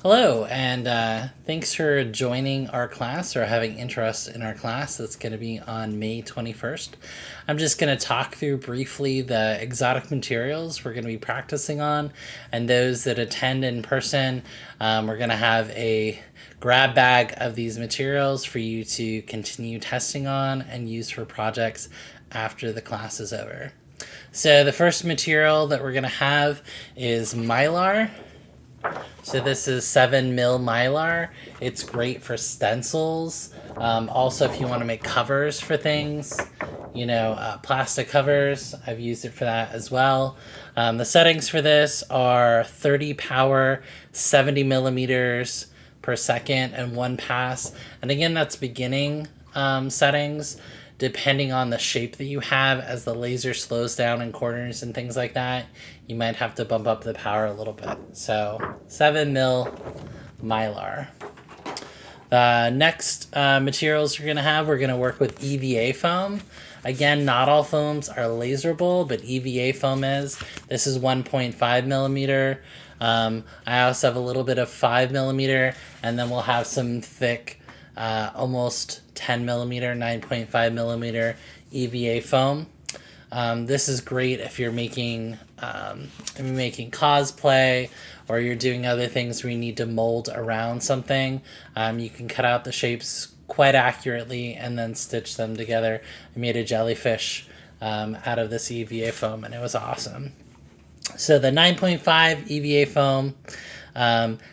Hello, and thanks for joining our class or having interest in our class that's going to be on May 21st. I'm just going to talk through briefly the exotic materials we're going to be practicing on, and those that attend in person, we're going to have a grab bag of these materials for you to continue testing on and use for projects after the class is over. So the first material that we're going to have is Mylar. So this is 7 mil Mylar. It's great for stencils. Also, if you want to make covers for things, plastic covers, I've used it for that as well. The settings for this are 30 power, 70 millimeters per second, and 1 pass. And again, that's beginning settings. Depending on the shape that you have, as the laser slows down in corners and things like that, you might have to bump up the power a little bit. So 7 mil Mylar. The next materials we're going to work with EVA foam. Again, not all foams are laserable, but EVA foam is. This is 1.5 millimeter. I also have a little bit of 5 millimeter, and then we'll have some thick almost 10 millimeter, 9.5 millimeter EVA foam. This is great if you're making cosplay or you're doing other things where you need to mold around something. You can cut out the shapes quite accurately and then stitch them together. I made a jellyfish out of this EVA foam, and it was awesome. So the 9.5 EVA foam,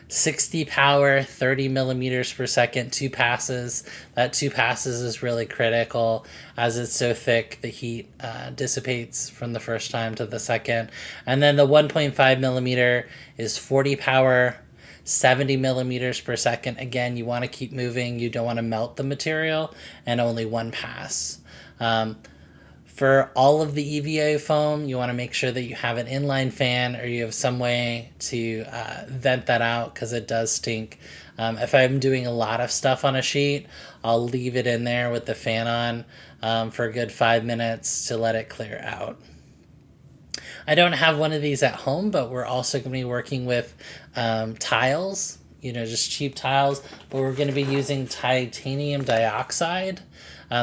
60 power, 30 millimeters per second, 2 passes. That 2 passes is really critical as it's so thick. The heat dissipates from the first time to the second. And then the 1.5 millimeter is 40 power, 70 millimeters per second. Again, you want to keep moving. You don't want to melt the material, and only 1 pass. For all of the EVA foam, you want to make sure that you have an inline fan or you have some way to vent that out, because it does stink. If I'm doing a lot of stuff on a sheet, I'll leave it in there with the fan on for a good 5 minutes to let it clear out. I don't have one of these at home, but we're also going to be working with tiles, just cheap tiles, but we're going to be using titanium dioxide.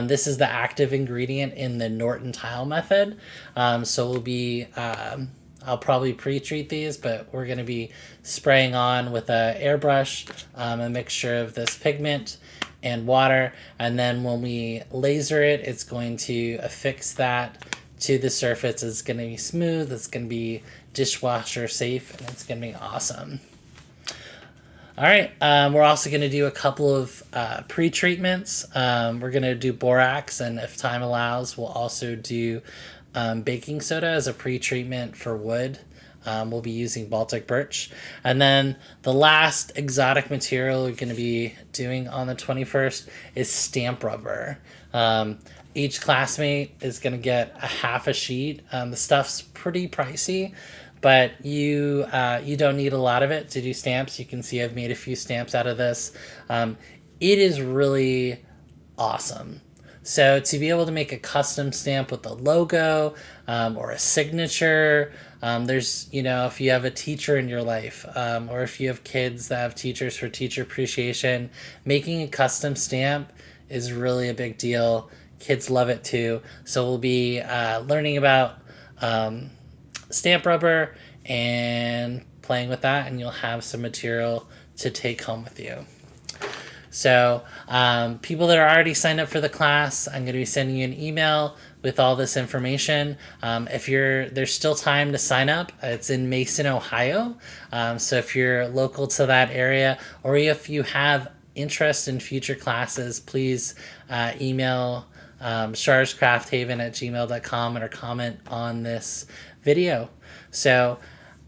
This is the active ingredient in the Norton tile method. So we'll be, I'll probably pre-treat these, but we're going to be spraying on with an airbrush a mixture of this pigment and water. And then when we laser it, it's going to affix that to the surface. It's going to be smooth, it's going to be dishwasher safe, and it's going to be awesome. All right, we're also going to do a couple of pre-treatments. We're going to do borax, and if time allows, we'll also do baking soda as a pre-treatment for wood. We'll be using Baltic birch. And then the last exotic material we're going to be doing on the 21st is stamp rubber. Each classmate is going to get a half a sheet. The stuff's pretty pricey, but you don't need a lot of it to do stamps. You can see I've made a few stamps out of this. It is really awesome. So to be able to make a custom stamp with a logo or a signature, there's, if you have a teacher in your life or if you have kids that have teachers for teacher appreciation, making a custom stamp is really a big deal. Kids love it too. So we'll be learning about stamp rubber and playing with that, and you'll have some material to take home with you. So people that are already signed up for the class, I'm going to be sending you an email with all this information. There's still time to sign up. It's in Mason, Ohio. So if you're local to that area, or if you have interest in future classes, please email sharscrafthaven@gmail.com or comment on this video. So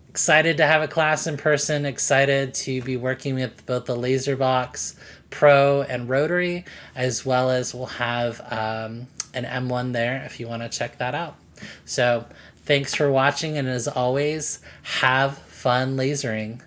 excited to have a class in person, excited to be working with both the Laserbox Pro and Rotary, as well as we'll have an M1 there if you want to check that out. So thanks for watching, and as always, have fun lasering.